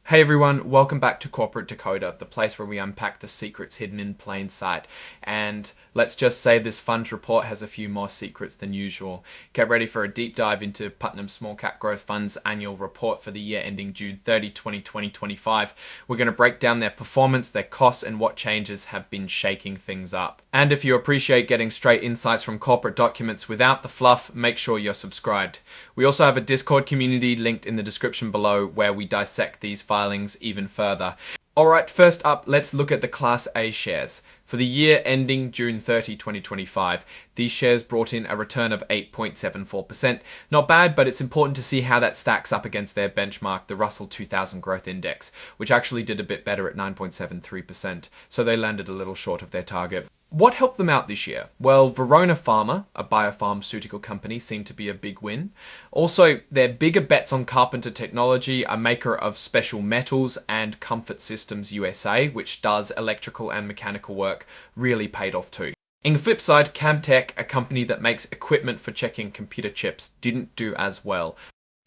Hey everyone, welcome back to Corporate Decoder, the place where we unpack the secrets hidden in plain sight. And let's just say this fund report has a few more secrets than usual. Get ready for a deep dive into Putnam Small Cap Growth Fund's annual report for the year ending June 30, 2025. We're going to break down their performance, their costs, and what changes have been shaking things up. And if you appreciate getting straight insights from corporate documents without the fluff, make sure you're subscribed. We also have a Discord community linked in the description below where we dissect these filings even further. Alright, first up, let's look at the Class A shares. For the year ending June 30, 2025, these shares brought in a return of 8.74%. Not bad, but it's important to see how that stacks up against their benchmark, the Russell 2000 Growth Index, which actually did a bit better at 9.73%, so they landed a little short of their target. What helped them out this year? Well, Verona Pharma, a biopharmaceutical company, seemed to be a big win. Also, their bigger bets on Carpenter Technology, a maker of special metals, and Comfort Systems USA, which does electrical and mechanical work, really paid off too. On the flip side, Camtech, a company that makes equipment for checking computer chips, didn't do as well.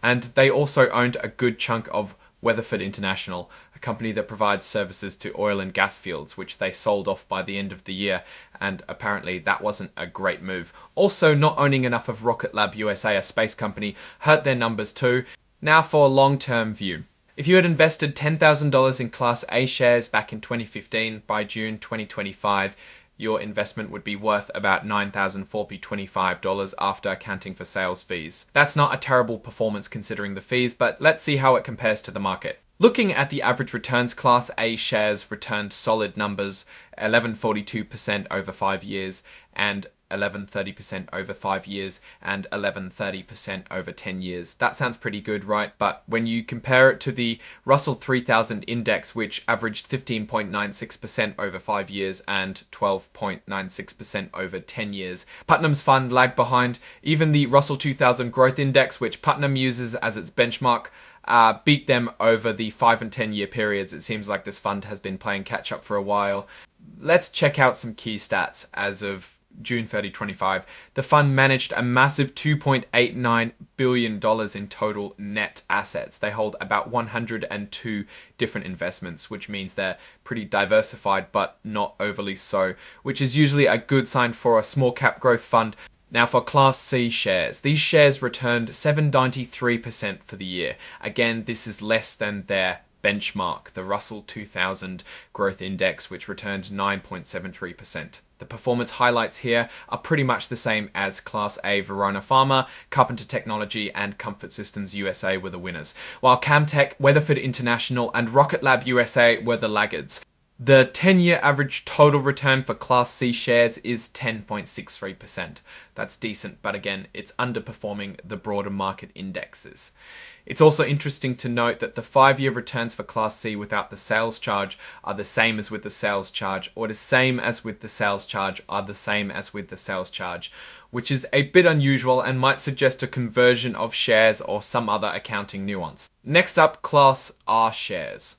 And they also owned a good chunk of Weatherford International, a company that provides services to oil and gas fields, which they sold off by the end of the year, and apparently that wasn't a great move. Also, not owning enough of Rocket Lab USA, a space company, hurt their numbers too. Now for a long-term view. If you had invested $10,000 in Class A shares back in 2015, by June 2025, your investment would be worth about $9,425 after accounting for sales fees. That's not a terrible performance considering the fees, but let's see how it compares to the market. Looking at the average returns, Class A shares returned solid numbers, 11.42% over 5 years, and 11.30% over 5 years, and 11.30% over 10 years. That sounds pretty good, right? But when you compare it to the Russell 3000 index, which averaged 15.96% over 5 years and 12.96% over 10 years, Putnam's fund lagged behind. Even the Russell 2000 growth index, which Putnam uses as its benchmark, beat them over the 5 and 10 year periods. It seems like this fund has been playing catch up for a while. Let's check out some key stats as of June 30, 25. The fund managed a massive $2.89 billion in total net assets. They hold about 102 different investments, which means they're pretty diversified, but not overly so, which is usually a good sign for a small cap growth fund. Now for Class C shares, these shares returned 7.93% for the year. Again, this is less than their benchmark, the Russell 2000 Growth Index, which returned 9.73%. The performance highlights here are pretty much the same as Class A Verona Pharma, Carpenter Technology, and Comfort Systems USA were the winners, while Camtech, Weatherford International, and Rocket Lab USA were the laggards. The 10-year average total return for Class C shares is 10.63%. That's decent, but again, it's underperforming the broader market indexes. It's also interesting to note that the 5-year returns for Class C without the sales charge are the same as with the sales charge, or the same as with the sales charge are the same as with the sales charge, which is a bit unusual and might suggest a conversion of shares or some other accounting nuance. Next up, Class R shares.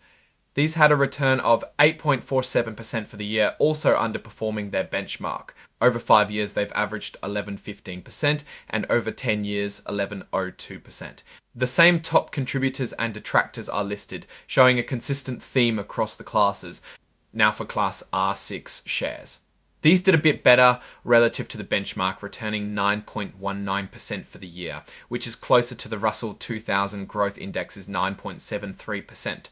These had a return of 8.47% for the year, also underperforming their benchmark. Over 5 years, they've averaged 11.15%, and over 10 years, 11.02%. The same top contributors and detractors are listed, showing a consistent theme across the classes. Now for Class R6 shares. These did a bit better relative to the benchmark, returning 9.19% for the year, which is closer to the Russell 2000 Growth Index's 9.73%.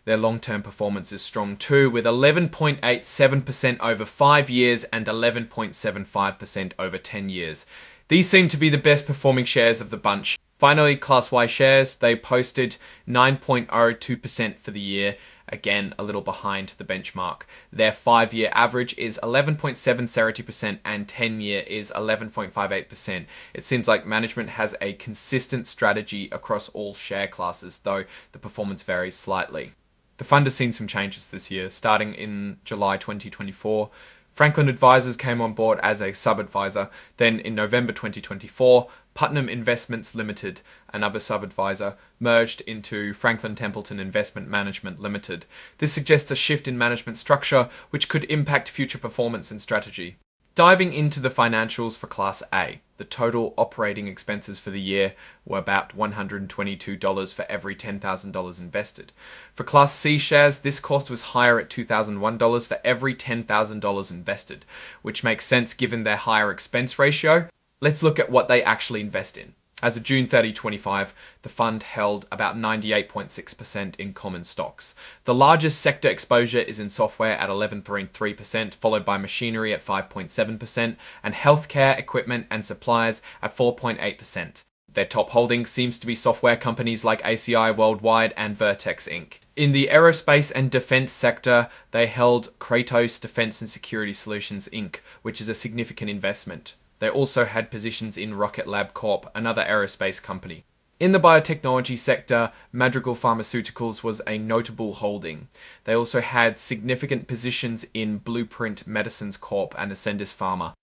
Their long-term performance is strong too, with 11.87% over 5 years and 11.75% over 10 years. These seem to be the best performing shares of the bunch. Finally, Class Y shares, they posted 9.02% for the year, again a little behind the benchmark. Their 5-year average is 11.70% and 10-year is 11.58%. It seems like management has a consistent strategy across all share classes, though the performance varies slightly. The fund has seen some changes this year, starting in July 2024. Franklin Advisors came on board as a sub-advisor. Then in November 2024, Putnam Investments Limited, another sub-advisor, merged into Franklin Templeton Investment Management Limited. This suggests a shift in management structure, which could impact future performance and strategy. Diving into the financials for Class A, the the total operating expenses for the year were about $122 for every $10,000 invested. For Class C shares, this cost was higher at $2,001 for every $10,000 invested, which makes sense given their higher expense ratio. Let's look at what they actually invest in. As of June 30, 2025, the fund held about 98.6% in common stocks. The largest sector exposure is in software at 11.3%, followed by machinery at 5.7%, and healthcare, equipment, and supplies at 4.8%. Their top holding seems to be software companies like ACI Worldwide and Vertex Inc. In the aerospace and defense sector, they held Kratos Defense and Security Solutions Inc., which is a significant investment. They also had positions in Rocket Lab Corp., another aerospace company. In the biotechnology sector, Madrigal Pharmaceuticals was a notable holding. They also had significant positions in Blueprint Medicines Corp. And Ascendis Pharma.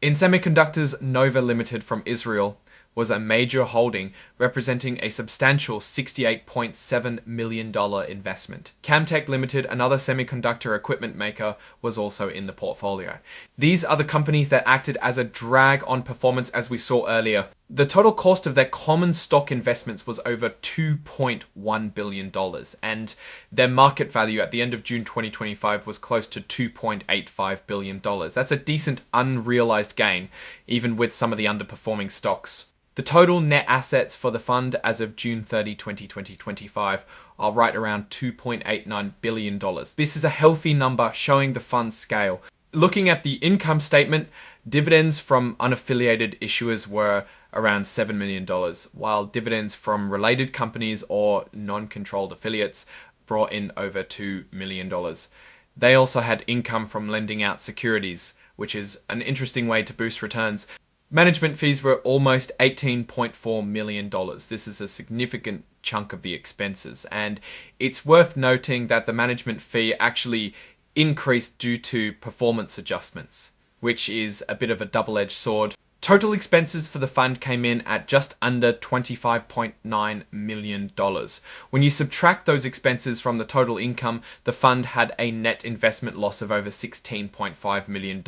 In semiconductors, Nova Limited from Israel was a major holding, representing a substantial $68.7 million investment. Camtek Limited, another semiconductor equipment maker, was also in the portfolio. These are the companies that acted as a drag on performance, as we saw earlier. The total cost of their common stock investments was over $2.1 billion, and their market value at the end of June 2025 was close to $2.85 billion. That's a decent unrealized gain, even with some of the underperforming stocks. The total net assets for the fund as of June 30, 2025 are right around $2.89 billion. This is a healthy number showing the fund's scale. Looking at the income statement, dividends from unaffiliated issuers were around $7 million, while dividends from related companies or non-controlled affiliates brought in over $2 million. They also had income from lending out securities, which is an interesting way to boost returns. Management fees were almost $18.4 million. This is a significant chunk of the expenses, and it's worth noting that the management fee actually increased due to performance adjustments, which is a bit of a double-edged sword. Total expenses for the fund came in at just under $25.9 million. When you subtract those expenses from the total income, the fund had a net investment loss of over $16.5 million.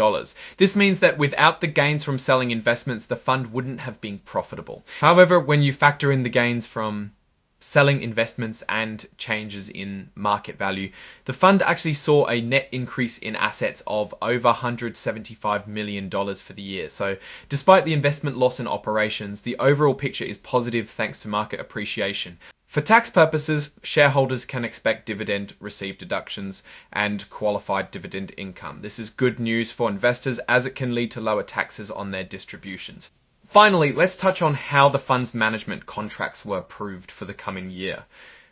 This means that without the gains from selling investments, the fund wouldn't have been profitable. However, when you factor in the gains from selling investments and changes in market value, the fund actually saw a net increase in assets of over $175 million for the year. So despite the investment loss in operations, the overall picture is positive thanks to market appreciation. For tax purposes, shareholders can expect dividend received deductions and qualified dividend income. This is good news for investors as it can lead to lower taxes on their distributions. Finally, let's touch on how the fund's management contracts were approved for the coming year.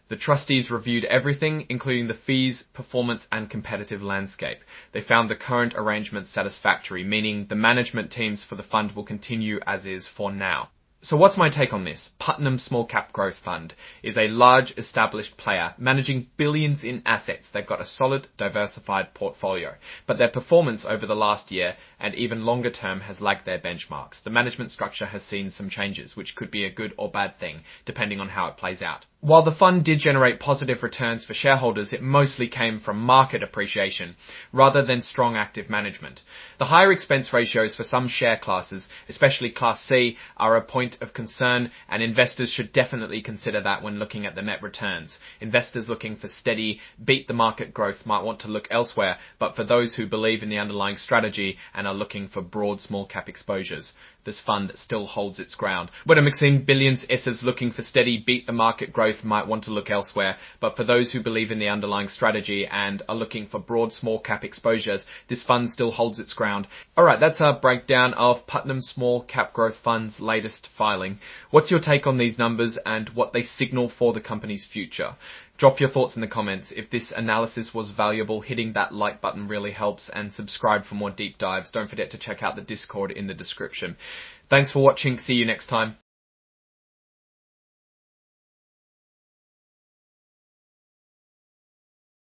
The trustees reviewed everything, including the fees, performance, and competitive landscape. They found the current arrangement satisfactory, meaning the management teams for the fund will continue as is for now. So what's my take on this? Putnam Small Cap Growth Fund is a large established player managing billions in assets. They've got a solid, diversified portfolio, but their performance over the last year and even longer term has lagged their benchmarks. The management structure has seen some changes, which could be a good or bad thing, depending on how it plays out. While the fund did generate positive returns for shareholders, it mostly came from market appreciation rather than strong active management. The higher expense ratios for some share classes, especially Class C, are a point of concern, and investors should definitely consider that when looking at the net returns. Investors looking for steady, beat the market growth might want to look elsewhere, but for those who believe in the underlying strategy and are looking for broad small cap exposures, this fund still holds its ground. When mixing billions S's looking for steady, beat the market growth might want to look elsewhere, but for those who believe in the underlying strategy and are looking for broad small cap exposures, this fund still holds its ground. Alright, that's our breakdown of Putnam Small Cap Growth Fund's latest filing. What's your take on these numbers and what they signal for the company's future? Drop your thoughts in the comments. If this analysis was valuable, hitting that like button really helps, and subscribe for more deep dives. Don't forget to check out the Discord in the description. Thanks for watching. See you next time.